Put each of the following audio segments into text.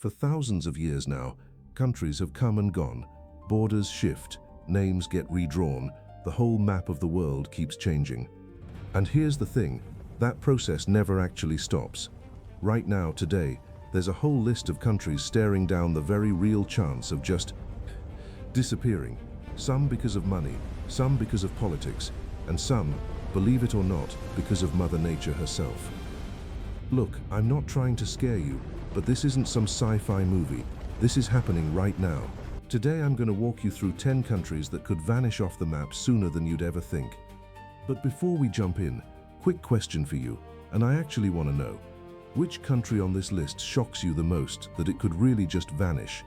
For thousands of years now, countries have come and gone. Borders shift, names get redrawn, the whole map of the world keeps changing. And here's the thing, that process never actually stops. Right now, today, there's a whole list of countries staring down the very real chance of just disappearing. Some because of money, some because of politics, and some, believe it or not, because of Mother Nature herself. Look, I'm not trying to scare you, but this isn't some sci-fi movie. This is happening right now. Today I'm going to walk you through 10 countries that could vanish off the map sooner than you'd ever think. But before we jump in, quick question for you, and I actually want to know, which country on this list shocks you the most that it could really just vanish?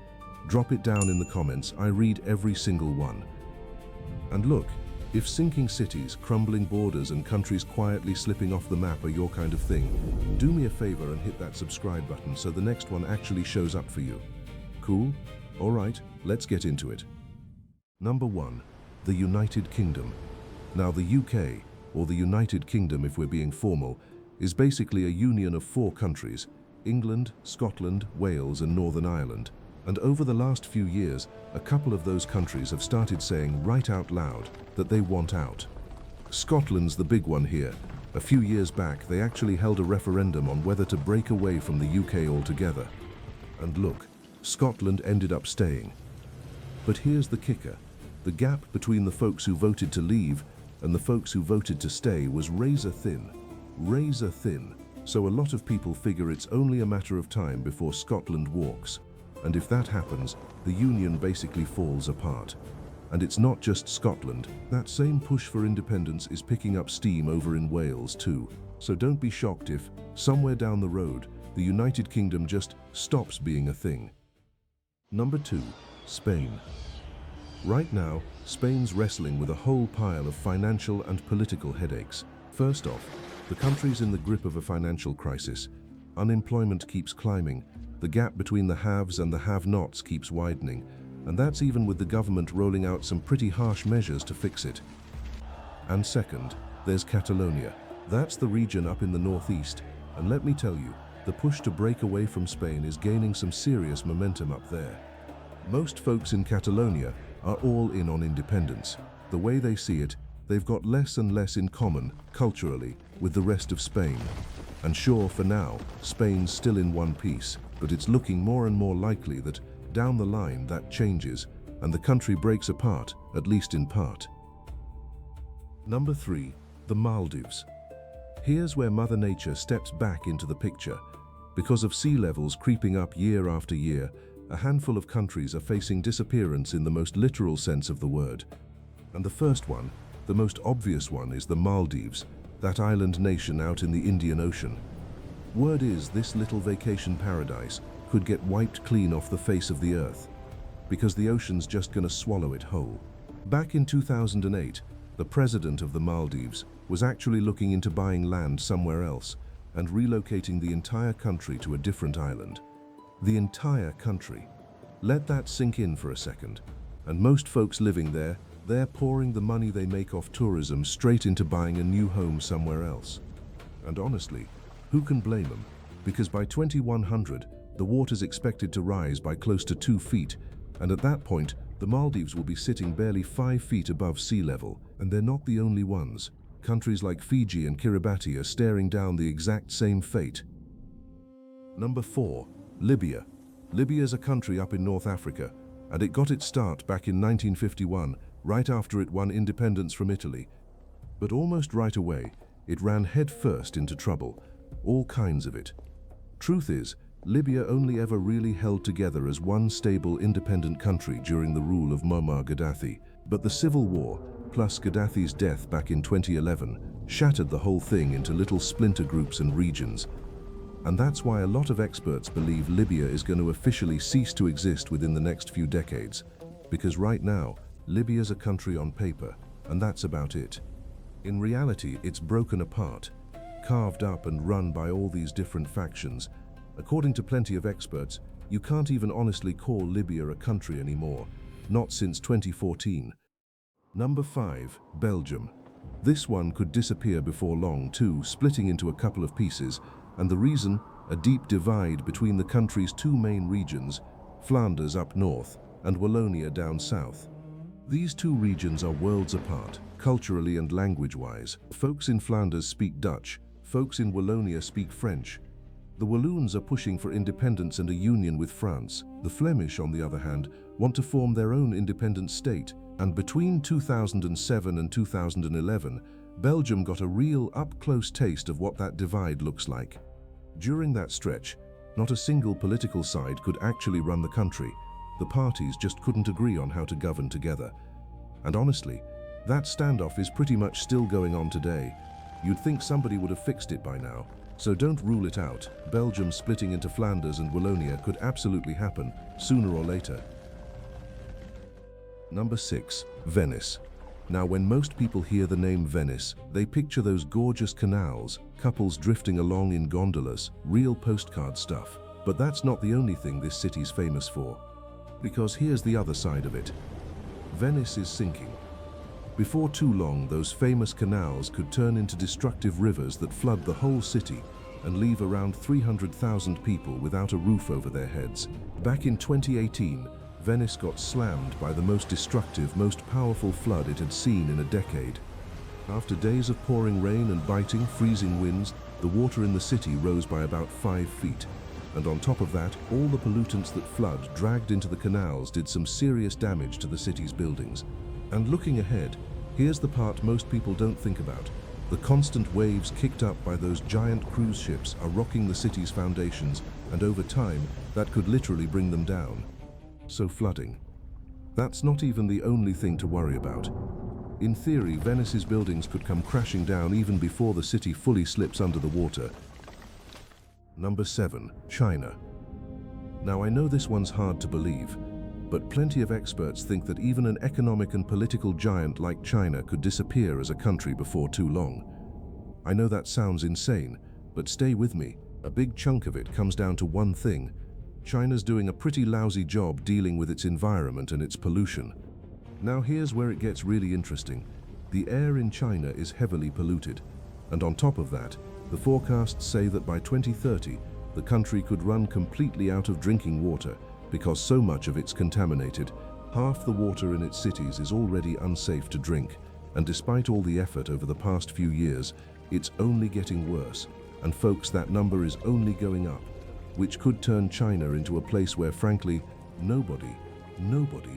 Drop it down in the comments, I read every single one. And look, if sinking cities, crumbling borders, and countries quietly slipping off the map are your kind of thing, do me a favor and hit that subscribe button so the next one actually shows up for you. Cool? Alright, let's get into it. Number 1. The United Kingdom. Now the UK, or the United Kingdom if we're being formal, is basically a union of 4 countries, England, Scotland, Wales and Northern Ireland. And over the last few years, a couple of those countries have started saying right out loud that they want out. Scotland's the big one here. A few years back, they actually held a referendum on whether to break away from the UK altogether. And look, Scotland ended up staying. But here's the kicker. The gap between the folks who voted to leave and the folks who voted to stay was razor thin. Razor thin. So a lot of people figure it's only a matter of time before Scotland walks. And if that happens, the union basically falls apart. And it's not just Scotland. That same push for independence is picking up steam over in Wales too. So don't be shocked if, somewhere down the road, the United Kingdom just stops being a thing. Number 2. Spain. Right now, Spain's wrestling with a whole pile of financial and political headaches. First off, the country's in the grip of a financial crisis. Unemployment keeps climbing. The gap between the haves and the have-nots keeps widening, and that's even with the government rolling out some pretty harsh measures to fix it. And second, there's Catalonia. That's the region up in the northeast, and let me tell you, the push to break away from Spain is gaining some serious momentum up there. Most folks in Catalonia are all in on independence. The way they see it, they've got less and less in common, culturally, with the rest of Spain. And sure, for now, Spain's still in one piece, but it's looking more and more likely that down the line that changes and the country breaks apart, at least in part. Number 3. The Maldives. Here's where Mother Nature steps back into the picture. Because of sea levels creeping up year after year, a handful of countries are facing disappearance in the most literal sense of the word. And the first one, the most obvious one, is the Maldives, that island nation out in the Indian Ocean. Word is this little vacation paradise could get wiped clean off the face of the earth, because the ocean's just gonna swallow it whole. Back in 2008, the president of the Maldives was actually looking into buying land somewhere else and relocating the entire country to a different island. The entire country. Let that sink in for a second. And most folks living there, they're pouring the money they make off tourism straight into buying a new home somewhere else. And honestly, who can blame them? Because by 2100, the water's expected to rise by close to 2 feet, and at that point, the Maldives will be sitting barely 5 feet above sea level, and they're not the only ones. Countries like Fiji and Kiribati are staring down the exact same fate. Number 4. Libya. Libya's a country up in North Africa, and it got its start back in 1951, right after it won independence from Italy. But almost right away, it ran headfirst into trouble, all kinds of it. Truth is, Libya only ever really held together as one stable independent country during the rule of Muammar Gaddafi. But the civil war, plus Gaddafi's death back in 2011, shattered the whole thing into little splinter groups and regions. And that's why a lot of experts believe Libya is going to officially cease to exist within the next few decades. Because right now, Libya's a country on paper, and that's about it. In reality, it's broken apart, carved up and run by all these different factions. According to plenty of experts, you can't even honestly call Libya a country anymore, not since 2014. Number 5. Belgium. This one could disappear before long too, splitting into a couple of pieces, and the reason, a deep divide between the country's two main regions, Flanders up north and Wallonia down south. These two regions are worlds apart, culturally and language-wise. Folks in Flanders speak Dutch, folks in Wallonia speak French. The Walloons are pushing for independence and a union with France. The Flemish, on the other hand, want to form their own independent state, and between 2007 and 2011, Belgium got a real up-close taste of what that divide looks like. During that stretch, not a single political side could actually run the country. The parties just couldn't agree on how to govern together. And honestly, that standoff is pretty much still going on today. You'd think somebody would have fixed it by now. So don't rule it out. Belgium splitting into Flanders and Wallonia could absolutely happen, sooner or later. Number 6. Venice. Now, when most people hear the name Venice, they picture those gorgeous canals, couples drifting along in gondolas, real postcard stuff. But that's not the only thing this city's famous for. Because here's the other side of it. Venice is sinking. Before too long, those famous canals could turn into destructive rivers that flood the whole city and leave around 300,000 people without a roof over their heads. Back in 2018, Venice got slammed by the most destructive, most powerful flood it had seen in a decade. After days of pouring rain and biting, freezing winds, the water in the city rose by about 5 feet. And on top of that, all the pollutants that flood dragged into the canals did some serious damage to the city's buildings. And looking ahead, here's the part most people don't think about. The constant waves kicked up by those giant cruise ships are rocking the city's foundations, and over time, that could literally bring them down. So flooding. That's not even the only thing to worry about. In theory, Venice's buildings could come crashing down even before the city fully slips under the water. Number 7. China. Now, I know this one's hard to believe, but plenty of experts think that even an economic and political giant like China could disappear as a country before too long. I know that sounds insane, but stay with me. A big chunk of it comes down to one thing. China's doing a pretty lousy job dealing with its environment and its pollution. Now here's where it gets really interesting. The air in China is heavily polluted, and on top of that, the forecasts say that by 2030, the country could run completely out of drinking water because so much of it's contaminated. Half the water in its cities is already unsafe to drink, and despite all the effort over the past few years, it's only getting worse. And folks, that number is only going up, which could turn China into a place where, frankly, nobody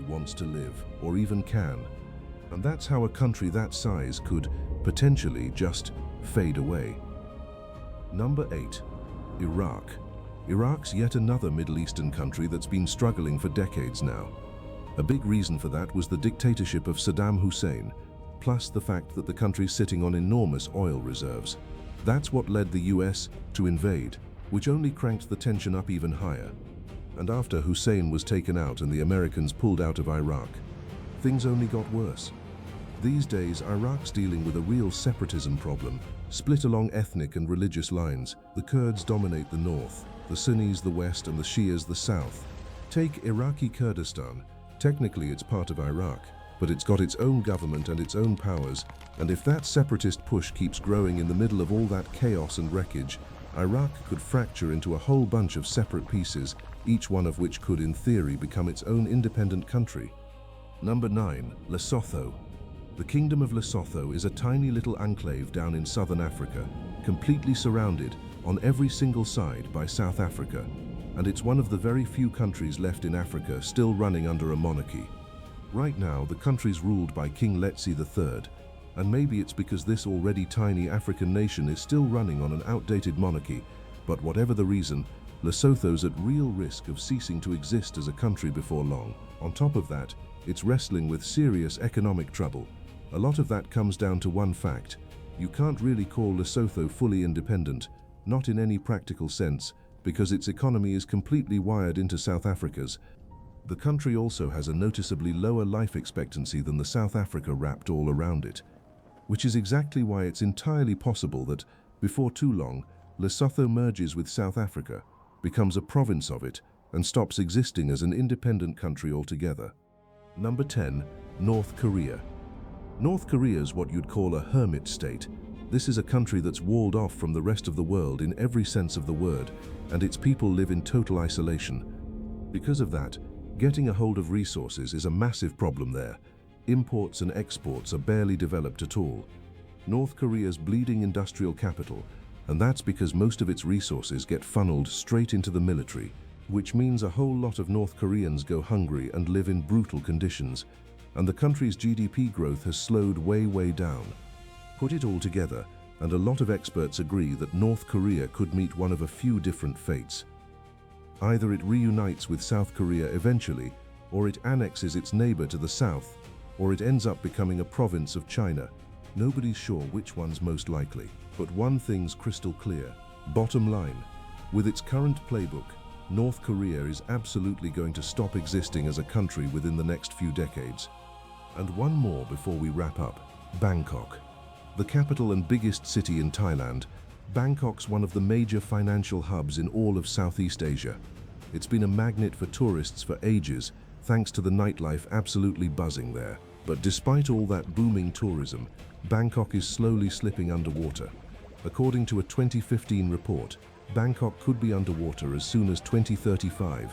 wants to live, or even can. And that's how a country that size could potentially just fade away. Number 8. Iraq. Iraq's yet another Middle Eastern country that's been struggling for decades now. A big reason for that was the dictatorship of Saddam Hussein, plus the fact that the country's sitting on enormous oil reserves. That's what led the US to invade, which only cranked the tension up even higher. And after Hussein was taken out and the Americans pulled out of Iraq, things only got worse. These days, Iraq's dealing with a real separatism problem, split along ethnic and religious lines. The Kurds dominate the north, the Sunnis the west, and the Shias the south. Take Iraqi Kurdistan. Technically it's part of Iraq, but it's got its own government and its own powers, and if that separatist push keeps growing in the middle of all that chaos and wreckage, Iraq could fracture into a whole bunch of separate pieces, each one of which could, in theory, become its own independent country. Number 9. Lesotho. The Kingdom of Lesotho is a tiny little enclave down in southern Africa, completely surrounded on every single side by South Africa, and it's one of the very few countries left in Africa still running under a monarchy. Right now, the country's ruled by King Letsie III, and maybe it's because this already tiny African nation is still running on an outdated monarchy, but whatever the reason, Lesotho's at real risk of ceasing to exist as a country before long. On top of that, it's wrestling with serious economic trouble. A lot of that comes down to one fact. You can't really call Lesotho fully independent, not in any practical sense, because its economy is completely wired into South Africa's. The country also has a noticeably lower life expectancy than the South Africa wrapped all around it, which is exactly why it's entirely possible that, before too long, Lesotho merges with South Africa, becomes a province of it, and stops existing as an independent country altogether. Number 10. North Korea. North Korea is what you'd call a hermit state. This is a country that's walled off from the rest of the world in every sense of the word, and its people live in total isolation. Because of that, getting a hold of resources is a massive problem there. Imports and exports are barely developed at all. North Korea's bleeding industrial capital, and that's because most of its resources get funneled straight into the military, which means a whole lot of North Koreans go hungry and live in brutal conditions, and the country's GDP growth has slowed way down. Put it all together, and a lot of experts agree that North Korea could meet one of a few different fates. Either it reunites with South Korea eventually, or it annexes its neighbor to the south, or it ends up becoming a province of China. Nobody's sure which one's most likely. But one thing's crystal clear. Bottom line, with its current playbook, North Korea is absolutely going to stop existing as a country within the next few decades. And one more before we wrap up. Bangkok. The capital and biggest city in Thailand, Bangkok's one of the major financial hubs in all of Southeast Asia. It's been a magnet for tourists for ages, thanks to the nightlife absolutely buzzing there. But despite all that booming tourism, Bangkok is slowly slipping underwater. According to a 2015 report, Bangkok could be underwater as soon as 2035,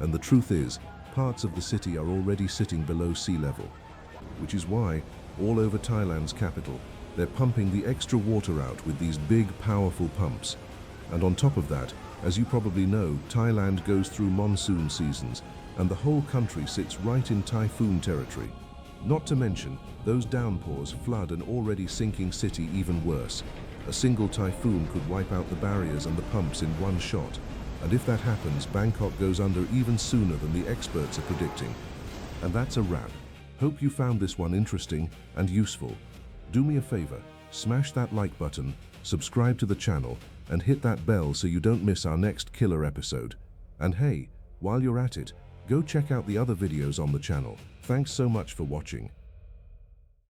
and the truth is, parts of the city are already sitting below sea level. Which is why, all over Thailand's capital, they're pumping the extra water out with these big, powerful pumps. And on top of that, as you probably know, Thailand goes through monsoon seasons, and the whole country sits right in typhoon territory. Not to mention, those downpours flood an already sinking city even worse. A single typhoon could wipe out the barriers and the pumps in one shot. And if that happens, Bangkok goes under even sooner than the experts are predicting. And that's a wrap. Hope you found this one interesting and useful. Do me a favor, smash that like button, subscribe to the channel, and hit that bell so you don't miss our next killer episode. And hey, while you're at it, go check out the other videos on the channel. Thanks so much for watching.